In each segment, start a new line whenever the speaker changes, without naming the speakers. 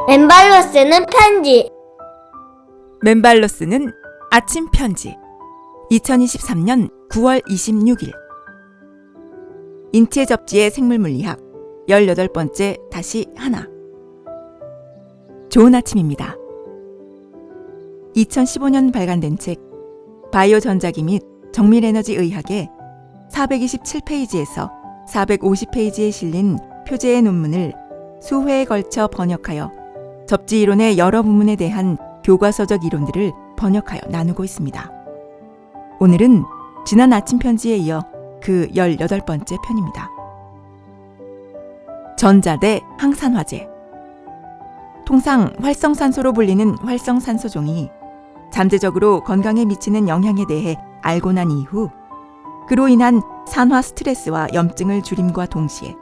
맨발로 쓰는 편지.
맨발로 쓰는 아침 편지. 2023년 9월 26일. 인체 접지의 생물물리학 18번째 다시 하나. 좋은 아침입니다. 2015년 발간된 책 바이오 전자기 및 정밀 에너지 의학의 427페이지에서 450페이지에 실린 표제의 논문을 수회에 걸쳐 번역하여 접지 이론의 여러 부문에 대한 교과서적 이론들을 번역하여 나누고 있습니다. 오늘은 지난 아침 편지에 이어 그 18번째 편입니다. 전자 대 항산화제. 통상 활성산소로 불리는 활성산소종이 잠재적으로 건강에 미치는 영향에 대해 알고 난 이후 그로 인한 산화 스트레스와 염증을 줄임과 동시에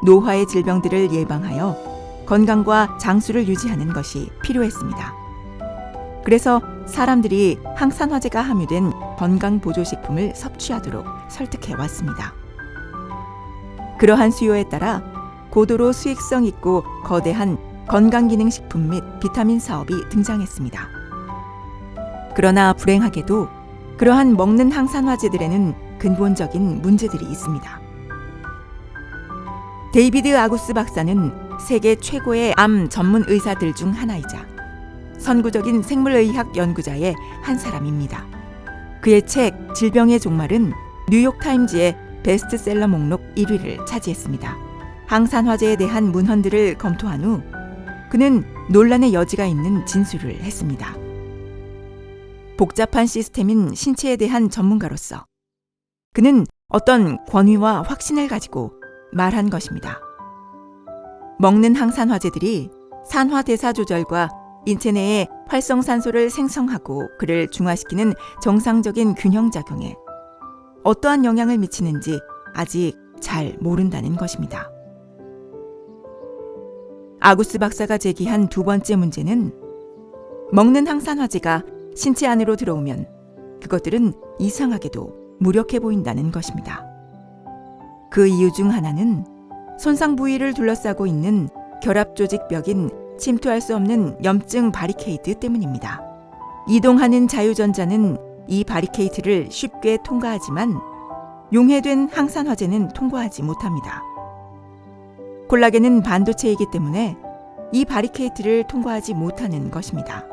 노화의 질병들을 예방하여 건강과 장수를 유지하는 것이 필요했습니다. 그래서 사람들이 항산화제가 함유된 건강보조식품을 섭취하도록 설득해 왔습니다. 그러한 수요에 따라 고도로 수익성 있고 거대한 건강기능식품 및 비타민 사업이 등장했습니다. 그러나 불행하게도 그러한 먹는 항산화제들에는 근본적인 문제들이 있습니다. 데이비드 아구스 박사는 세계 최고의 암 전문 의사들 중 하나이자 선구적인 생물의학 연구자의 한 사람입니다. 그의 책 질병의 종말은 뉴욕타임즈의 베스트셀러 목록 1위를 차지했습니다. 항산화제에 대한 문헌들을 검토한 후 그는 논란의 여지가 있는 진술을 했습니다. 복잡한 시스템인 신체에 대한 전문가로서 그는 어떤 권위와 확신을 가지고 말한 것입니다. 먹는 항산화제들이 산화대사 조절과 인체 내에 활성산소를 생성하고 그를 중화시키는 정상적인 균형작용에 어떠한 영향을 미치는지 아직 잘 모른다는 것입니다. 아구스 박사가 제기한 두 번째 문제는 먹는 항산화제가 신체 안으로 들어오면 그것들은 이상하게도 무력해 보인다는 것입니다. 그 이유 중 하나는 손상 부위를 둘러싸고 있는 결합조직벽인 침투할 수 없는 염증 바리케이드 때문입니다. 이동하는 자유전자는 이 바리케이트를 쉽게 통과하지만 용해된 항산화제는 통과하지 못합니다. 콜라겐은 반도체이기 때문에 이 바리케이트를 통과하지 못하는 것입니다.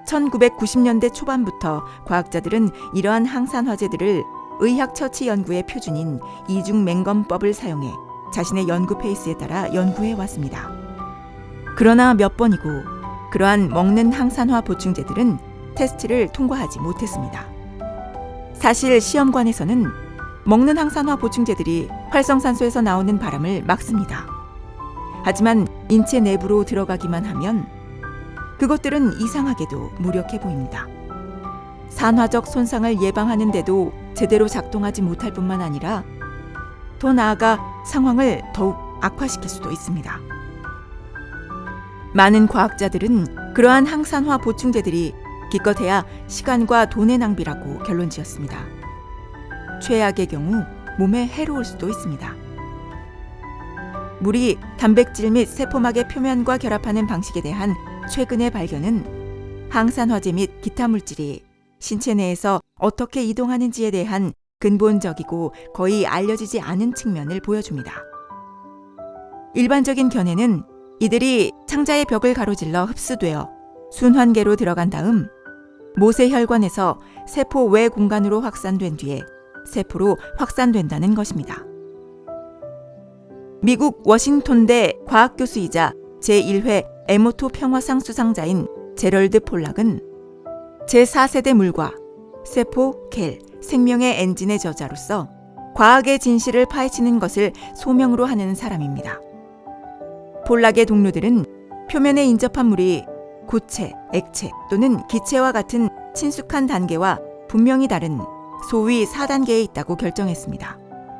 1990년대 초반부터 과학자들은 이러한 항산화제들을 의학 처치 연구의 표준인 이중맹검법을 사용해 자신의 연구 페이스에 따라 연구해 왔습니다. 그러나 몇 번이고 그러한 먹는 항산화 보충제들은 테스트를 통과하지 못했습니다. 사실 시험관에서는 먹는 항산화 보충제들이 활성산소에서 나오는 바람을 막습니다. 하지만 인체 내부로 들어가기만 하면 그것들은 이상하게도 무력해 보입니다. 산화적 손상을 예방하는 데도 제대로 작동하지 못할 뿐만 아니라 더 나아가 상황을 더욱 악화시킬 수도 있습니다. 많은 과학자들은 그러한 항산화 보충제들이 기껏해야 시간과 돈의 낭비라고 결론지었습니다. 최악의 경우 몸에 해로울 수도 있습니다. 물이 단백질 및 세포막의 표면과 결합하는 방식에 대한 최근의 발견은 항산화제 및 기타 물질이 신체 내에서 어떻게 이동하는지에 대한 근본적이고 거의 알려지지 않은 측면을 보여줍니다. 일반적인 견해는 이들이 창자의 벽을 가로질러 흡수되어 순환계로 들어간 다음 모세혈관에서 세포 외 공간으로 확산된 뒤에 세포로 확산된다는 것입니다. 미국 워싱턴대 과학교수이자 제1회 에모토 평화상 수상자인 제럴드 폴락은 제4세대 물과 세포, 겔, 생명의 엔진의 저자로서 과학의 진실을 파헤치는 것을 소명으로 하는 사람입니다. 폴락의 동료들은 표면에 인접한 물이 고체, 액체 또는 기체와 같은 친숙한 단계와 분명히 다른 소위 4단계에 있다고 결정했습니다.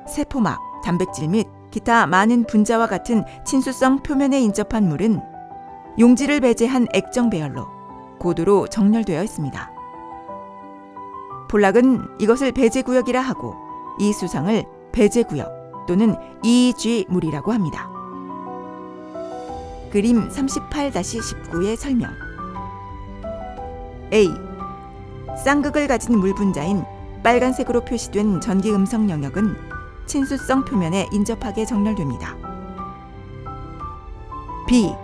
세포막, 단백질 및 기타 많은 분자와 같은 친수성 표면에 인접한 물은 용질을 배제한 액정 배열로 고도로 정렬되어 있습니다. 폴락은 이것을 배제구역이라 하고 이 수상을 배제구역 또는 EEG 물이라고 합니다. 그림 38-19의 설명. A. 쌍극을 가진 물 분자인 빨간색으로 표시된 전기 음성 영역은 친수성 표면에 인접하게 정렬됩니다. B.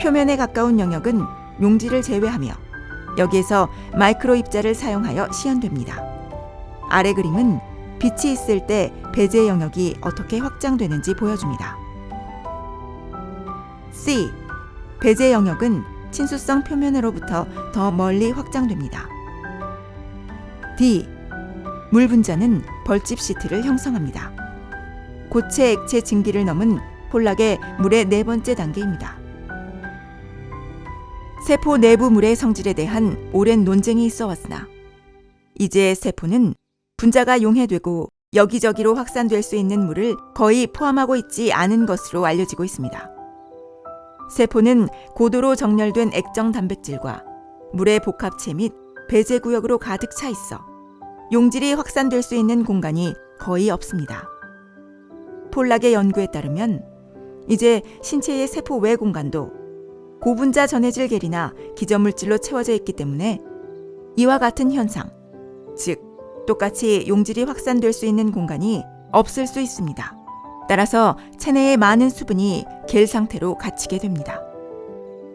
표면에 가까운 영역은 용지를 제외하며 여기에서 마이크로 입자를 사용하여 시연됩니다. 아래 그림은 빛이 있을 때 배제 영역이 어떻게 확장되는지 보여줍니다. C. 배제 영역은 친수성 표면으로부터 더 멀리 확장됩니다. D. 물 분자는 벌집 시트를 형성합니다. 고체 액체 증기를 넘은 폴락의 물의 네 번째 단계입니다. 세포 내부 물의 성질에 대한 오랜 논쟁이 있어 왔으나 이제 세포는 분자가 용해되고 여기저기로 확산될 수 있는 물을 거의 포함하고 있지 않은 것으로 알려지고 있습니다. 세포는 고도로 정렬된 액정 단백질과 물의 복합체 및 배제 구역으로 가득 차 있어 용질이 확산될 수 있는 공간이 거의 없습니다. 폴락의 연구에 따르면 이제 신체의 세포 외 공간도 고분자 전해질 계리나 기저물질로 채워져 있기 때문에 이와 같은 현상, 즉 똑같이 용질이 확산될 수 있는 공간이 없을 수 있습니다. 따라서 체내의 많은 수분이 겔 상태로 갇히게 됩니다.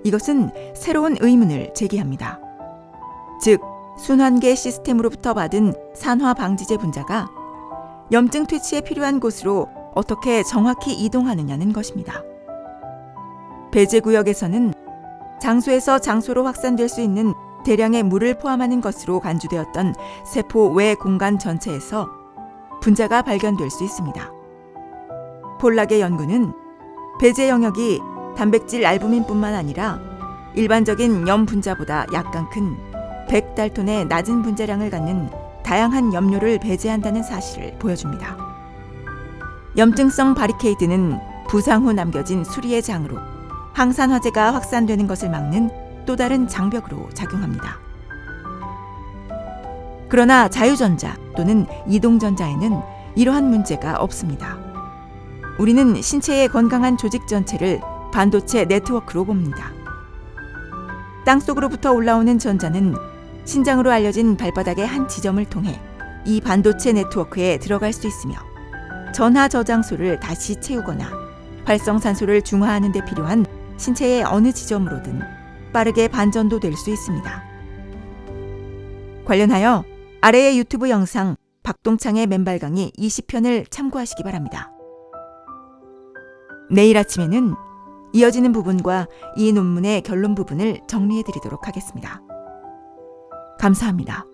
이것은 새로운 의문을 제기합니다. 즉, 순환계 시스템으로부터 받은 산화 방지제 분자가 염증 퇴치에 필요한 곳으로 어떻게 정확히 이동하느냐는 것입니다. 배제 구역에서는 장소에서 장소로 확산될 수 있는 대량의 물을 포함하는 것으로 간주되었던 세포 외 공간 전체에서 분자가 발견될 수 있습니다. 폴락의 연구는 배제 영역이 단백질 알부민뿐만 아니라 일반적인 염 분자보다 약간 큰 100달톤의 낮은 분자량을 갖는 다양한 염료를 배제한다는 사실을 보여줍니다. 염증성 바리케이드는 부상 후 남겨진 수리의 장으로 항산화제가 확산되는 것을 막는 또 다른 장벽으로 작용합니다. 그러나 자유전자 또는 이동전자에는 이러한 문제가 없습니다. 우리는 신체의 건강한 조직 전체를 반도체 네트워크로 봅니다. 땅속으로부터 올라오는 전자는 신장으로 알려진 발바닥의 한 지점을 통해 이 반도체 네트워크에 들어갈 수 있으며 전하 저장소를 다시 채우거나 활성산소를 중화하는 데 필요한 신체의 어느 지점으로든 빠르게 반전도 될 수 있습니다. 관련하여 아래의 유튜브 영상 박동창의 맨발 강의 20편을 참고하시기 바랍니다. 내일 아침에는 이어지는 부분과 이 논문의 결론 부분을 정리해 드리도록 하겠습니다. 감사합니다.